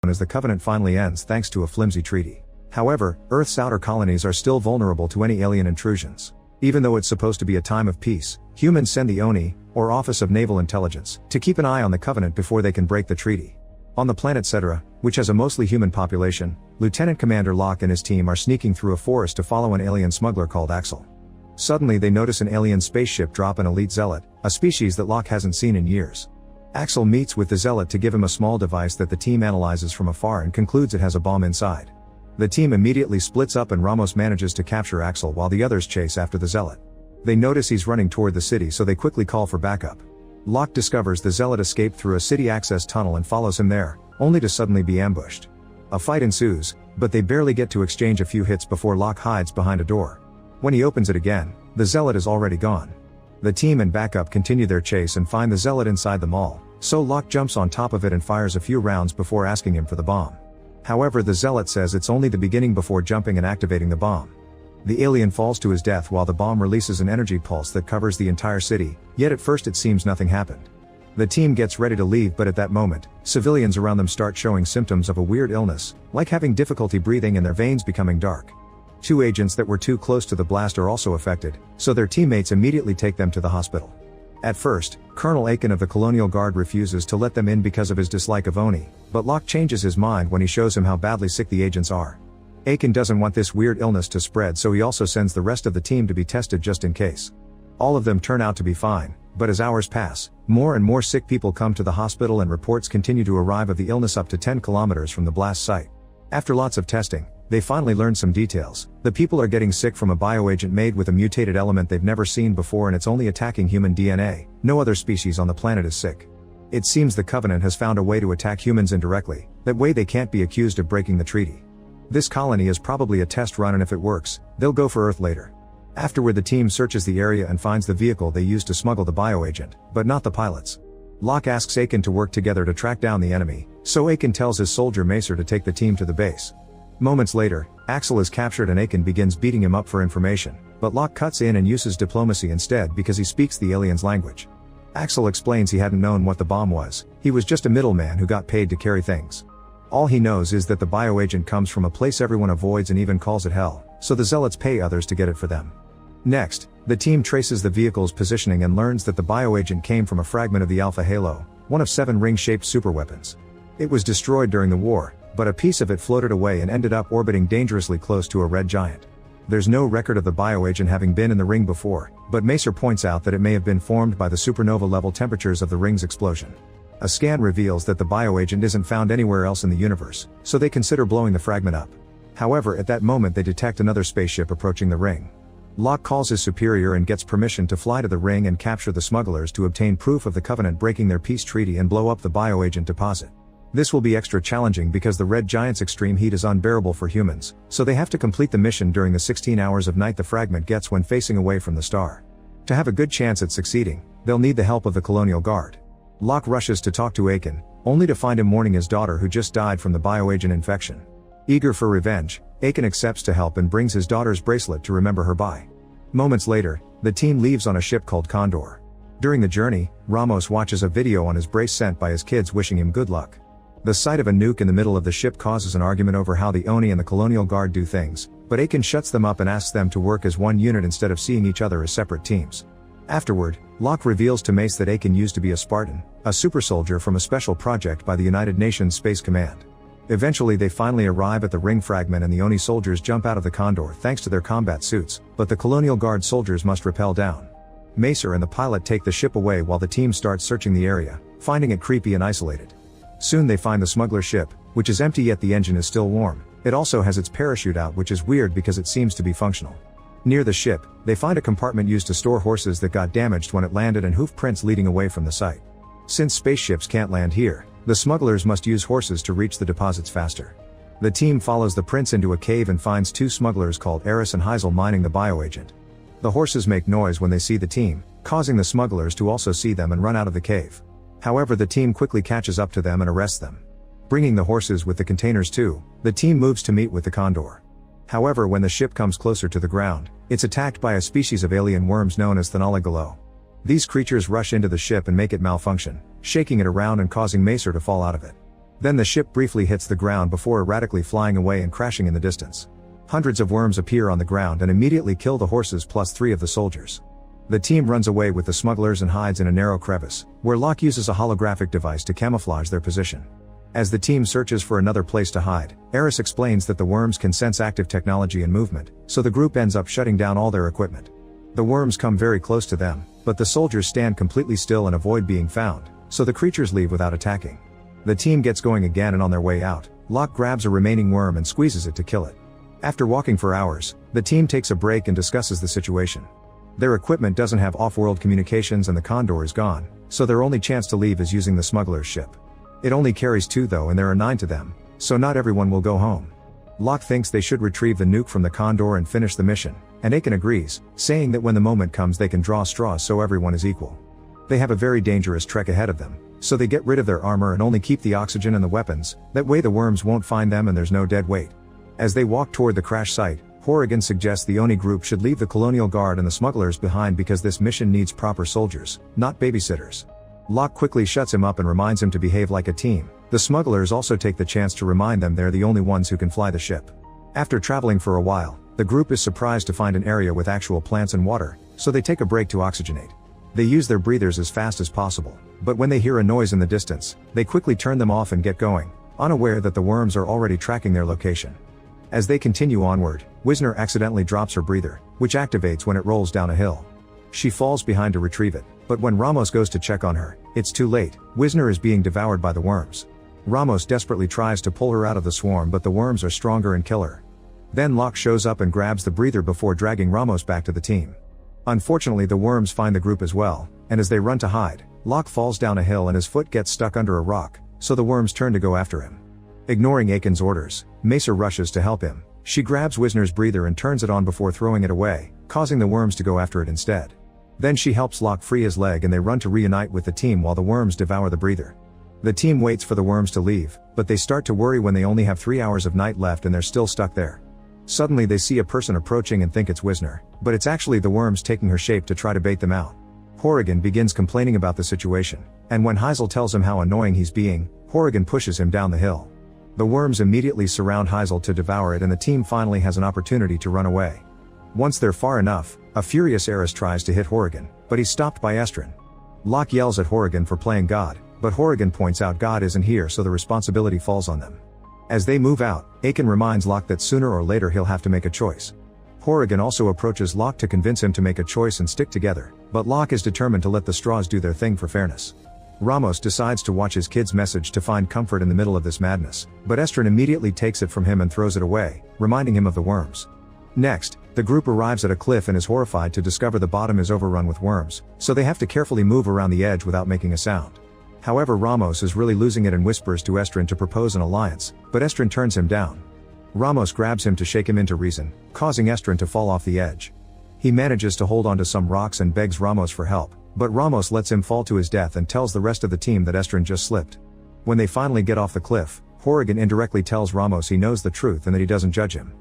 as the Covenant finally ends thanks to a flimsy treaty. However, Earth's outer colonies are still vulnerable to any alien intrusions. Even though it's supposed to be a time of peace, humans send the ONI, or Office of Naval Intelligence, to keep an eye on the Covenant before they can break the treaty. On the planet Cetera, which has a mostly human population, Lieutenant Commander Locke and his team are sneaking through a forest to follow an alien smuggler called Axel. Suddenly they notice an alien spaceship drop an elite zealot, a species that Locke hasn't seen in years. Axel meets with the zealot to give him a small device that the team analyzes from afar and concludes it has a bomb inside. The team immediately splits up and Ramos manages to capture Axel while the others chase after the zealot. They notice he's running toward the city, so they quickly call for backup. Locke discovers the zealot escaped through a city access tunnel and follows him there, only to suddenly be ambushed. A fight ensues, but they barely get to exchange a few hits before Locke hides behind a door. When he opens it again, the zealot is already gone. The team and backup continue their chase and find the zealot inside the mall, so Locke jumps on top of it and fires a few rounds before asking him for the bomb. However, the zealot says it's only the beginning before jumping and activating the bomb. The alien falls to his death while the bomb releases an energy pulse that covers the entire city, yet at first it seems nothing happened. The team gets ready to leave, but at that moment, civilians around them start showing symptoms of a weird illness, like having difficulty breathing and their veins becoming dark. 2 agents that were too close to the blast are also affected, so their teammates immediately take them to the hospital. At first, Colonel Aiken of the Colonial Guard refuses to let them in because of his dislike of ONI, but Locke changes his mind when he shows him how badly sick the agents are. Aiken doesn't want this weird illness to spread, so he also sends the rest of the team to be tested just in case. All of them turn out to be fine, but as hours pass, more and more sick people come to the hospital and reports continue to arrive of the illness up to 10 kilometers from the blast site. After lots of testing, they finally learn some details. The people are getting sick from a bioagent made with a mutated element they've never seen before, and it's only attacking human DNA. No other species on the planet is sick. It seems the Covenant has found a way to attack humans indirectly, that way they can't be accused of breaking the treaty. This colony is probably a test run, and if it works, they'll go for Earth later. Afterward, the team searches the area and finds the vehicle they used to smuggle the bioagent, but not the pilots. Locke asks Aiken to work together to track down the enemy, so Aiken tells his soldier Macer to take the team to the base. Moments later, Axel is captured and Aiken begins beating him up for information, but Locke cuts in and uses diplomacy instead because he speaks the alien's language. Axel explains he hadn't known what the bomb was, he was just a middleman who got paid to carry things. All he knows is that the bioagent comes from a place everyone avoids and even calls it hell, so the zealots pay others to get it for them. Next, the team traces the vehicle's positioning and learns that the bioagent came from a fragment of the Alpha Halo, one of 7 ring-shaped superweapons. It was destroyed during the war, but a piece of it floated away and ended up orbiting dangerously close to a red giant. There's no record of the bioagent having been in the ring before, but Macer points out that it may have been formed by the supernova-level temperatures of the ring's explosion. A scan reveals that the bioagent isn't found anywhere else in the universe, so they consider blowing the fragment up. However, at that moment they detect another spaceship approaching the ring. Locke calls his superior and gets permission to fly to the ring and capture the smugglers to obtain proof of the Covenant breaking their peace treaty and blow up the bioagent deposit. This will be extra challenging because the red giant's extreme heat is unbearable for humans, so they have to complete the mission during the 16 hours of night the fragment gets when facing away from the star. To have a good chance at succeeding, they'll need the help of the Colonial Guard. Locke rushes to talk to Aiken, only to find him mourning his daughter who just died from the bioagent infection. Eager for revenge, Aiken accepts to help and brings his daughter's bracelet to remember her by. Moments later, the team leaves on a ship called Condor. During the journey, Ramos watches a video on his brace sent by his kids wishing him good luck. The sight of a nuke in the middle of the ship causes an argument over how the ONI and the Colonial Guard do things, but Aiken shuts them up and asks them to work as one unit instead of seeing each other as separate teams. Afterward, Locke reveals to Mace that Aiken used to be a Spartan, a super soldier from a special project by the United Nations Space Command. Eventually they finally arrive at the ring fragment and the ONI soldiers jump out of the Condor thanks to their combat suits, but the Colonial Guard soldiers must rappel down. Macer and the pilot take the ship away while the team starts searching the area, finding it creepy and isolated. Soon they find the smuggler ship, which is empty yet the engine is still warm. It also has its parachute out, which is weird because it seems to be functional. Near the ship, they find a compartment used to store horses that got damaged when it landed and hoof prints leading away from the site. Since spaceships can't land here, the smugglers must use horses to reach the deposits faster. The team follows the prints into a cave and finds 2 smugglers called Eris and Heisel mining the bioagent. The horses make noise when they see the team, causing the smugglers to also see them and run out of the cave. However, the team quickly catches up to them and arrests them. Bringing the horses with the containers too, the team moves to meet with the Condor. However, when the ship comes closer to the ground, it's attacked by a species of alien worms known as Thanoligallo. These creatures rush into the ship and make it malfunction, shaking it around and causing Macer to fall out of it. Then the ship briefly hits the ground before erratically flying away and crashing in the distance. Hundreds of worms appear on the ground and immediately kill the horses plus 3 of the soldiers. The team runs away with the smugglers and hides in a narrow crevice, where Locke uses a holographic device to camouflage their position. As the team searches for another place to hide, Eris explains that the worms can sense active technology and movement, so the group ends up shutting down all their equipment. The worms come very close to them, but the soldiers stand completely still and avoid being found, so the creatures leave without attacking. The team gets going again, and on their way out, Locke grabs a remaining worm and squeezes it to kill it. After walking for hours, the team takes a break and discusses the situation. Their equipment doesn't have off-world communications and the Condor is gone, so their only chance to leave is using the smuggler's ship. It only carries 2 though, and there are 9 to them, so not everyone will go home. Locke thinks they should retrieve the nuke from the Condor and finish the mission, and Aiken agrees, saying that when the moment comes they can draw straws so everyone is equal. They have a very dangerous trek ahead of them, so they get rid of their armor and only keep the oxygen and the weapons, that way the worms won't find them and there's no dead weight. As they walk toward the crash site, Horrigan suggests the Oni group should leave the Colonial Guard and the smugglers behind because this mission needs proper soldiers, not babysitters. Locke quickly shuts him up and reminds him to behave like a team. The smugglers also take the chance to remind them they're the only ones who can fly the ship. After traveling for a while, the group is surprised to find an area with actual plants and water, so they take a break to oxygenate. They use their breathers as fast as possible, but when they hear a noise in the distance, they quickly turn them off and get going, unaware that the worms are already tracking their location. As they continue onward, Wisner accidentally drops her breather, which activates when it rolls down a hill. She falls behind to retrieve it, but when Ramos goes to check on her, it's too late. Wisner is being devoured by the worms. Ramos desperately tries to pull her out of the swarm, but the worms are stronger and kill her. Then Locke shows up and grabs the breather before dragging Ramos back to the team. Unfortunately, the worms find the group as well, and as they run to hide, Locke falls down a hill and his foot gets stuck under a rock, so the worms turn to go after him. Ignoring Aiken's orders, Macer rushes to help him. She grabs Wisner's breather and turns it on before throwing it away, causing the worms to go after it instead. Then she helps Locke free his leg and they run to reunite with the team while the worms devour the breather. The team waits for the worms to leave, but they start to worry when they only have 3 hours of night left and they're still stuck there. Suddenly they see a person approaching and think it's Wisner, but it's actually the worms taking her shape to try to bait them out. Horrigan begins complaining about the situation, and when Heisel tells him how annoying he's being, Horrigan pushes him down the hill. The worms immediately surround Heisel to devour it and the team finally has an opportunity to run away. Once they're far enough, a furious Eris tries to hit Horrigan, but he's stopped by Estrin. Locke yells at Horrigan for playing God, but Horrigan points out God isn't here, so the responsibility falls on them. As they move out, Aiken reminds Locke that sooner or later he'll have to make a choice. Horrigan also approaches Locke to convince him to make a choice and stick together, but Locke is determined to let the straws do their thing for fairness. Ramos decides to watch his kid's message to find comfort in the middle of this madness, but Estrin immediately takes it from him and throws it away, reminding him of the worms. Next, the group arrives at a cliff and is horrified to discover the bottom is overrun with worms, so they have to carefully move around the edge without making a sound. However, Ramos is really losing it and whispers to Estrin to propose an alliance, but Estrin turns him down. Ramos grabs him to shake him into reason, causing Estrin to fall off the edge. He manages to hold onto some rocks and begs Ramos for help, but Ramos lets him fall to his death and tells the rest of the team that Estrin just slipped. When they finally get off the cliff, Horrigan indirectly tells Ramos he knows the truth and that he doesn't judge him.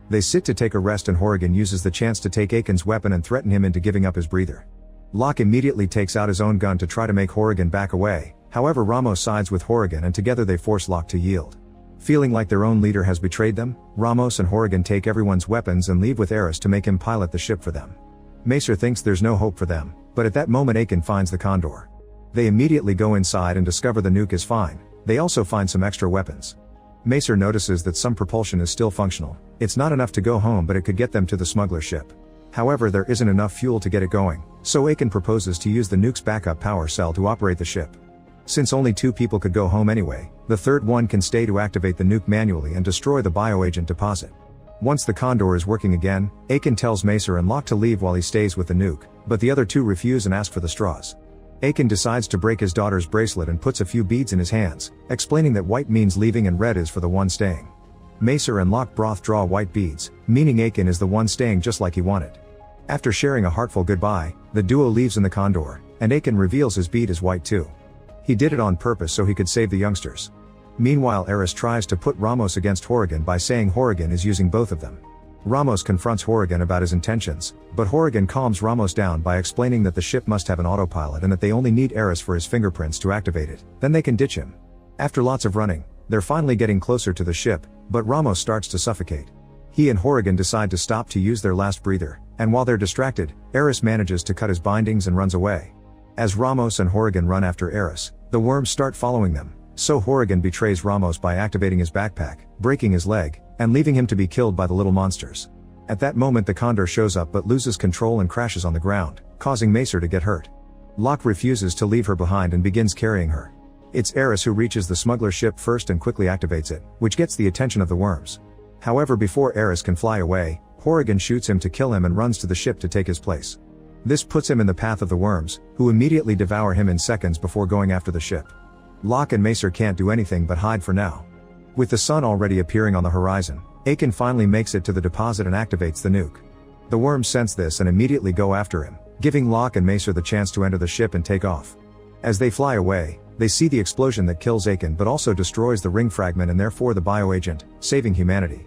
They sit to take a rest and Horrigan uses the chance to take Aiken's weapon and threaten him into giving up his breather. Locke immediately takes out his own gun to try to make Horrigan back away, however Ramos sides with Horrigan and together they force Locke to yield. Feeling like their own leader has betrayed them, Ramos and Horrigan take everyone's weapons and leave with Eris to make him pilot the ship for them. Macer thinks there's no hope for them, but at that moment Aiken finds the Condor. They immediately go inside and discover the nuke is fine. They also find some extra weapons. Macer notices that some propulsion is still functional. It's not enough to go home, but it could get them to the smuggler ship. However, there isn't enough fuel to get it going, so Aiken proposes to use the nuke's backup power cell to operate the ship. Since only 2 people could go home anyway, the third one can stay to activate the nuke manually and destroy the bioagent deposit. Once the Condor is working again, Aiken tells Macer and Locke to leave while he stays with the nuke, but the other 2 refuse and ask for the straws. Aiken decides to break his daughter's bracelet and puts a few beads in his hands, explaining that white means leaving and red is for the one staying. Macer and Locke both draw white beads, meaning Aiken is the one staying just like he wanted. After sharing a heartful goodbye, the duo leaves in the Condor, and Aiken reveals his bead is white too. He did it on purpose so he could save the youngsters. Meanwhile, Eris tries to put Ramos against Horrigan by saying Horrigan is using both of them. Ramos confronts Horrigan about his intentions, but Horrigan calms Ramos down by explaining that the ship must have an autopilot and that they only need Eris for his fingerprints to activate it, then they can ditch him. After lots of running, They're finally getting closer to the ship, but Ramos starts to suffocate. He and Horrigan decide to stop to use their last breather, and while they're distracted, Eris manages to cut his bindings and runs away. As Ramos and Horrigan run after Eris, the worms start following them, so Horrigan betrays Ramos by activating his backpack, breaking his leg, and leaving him to be killed by the little monsters. At that moment the Condor shows up but loses control and crashes on the ground, causing Macer to get hurt. Locke refuses to leave her behind and begins carrying her. It's Eris who reaches the smuggler ship first and quickly activates it, which gets the attention of the worms. However, before Eris can fly away, Horrigan shoots him to kill him and runs to the ship to take his place. This puts him in the path of the worms, who immediately devour him in seconds before going after the ship. Locke and Macer can't do anything but hide for now. With the sun already appearing on the horizon, Aiken finally makes it to the deposit and activates the nuke. The worms sense this and immediately go after him, giving Locke and Macer the chance to enter the ship and take off. As they fly away, they see the explosion that kills Aiken but also destroys the ring fragment and therefore the bioagent, saving humanity.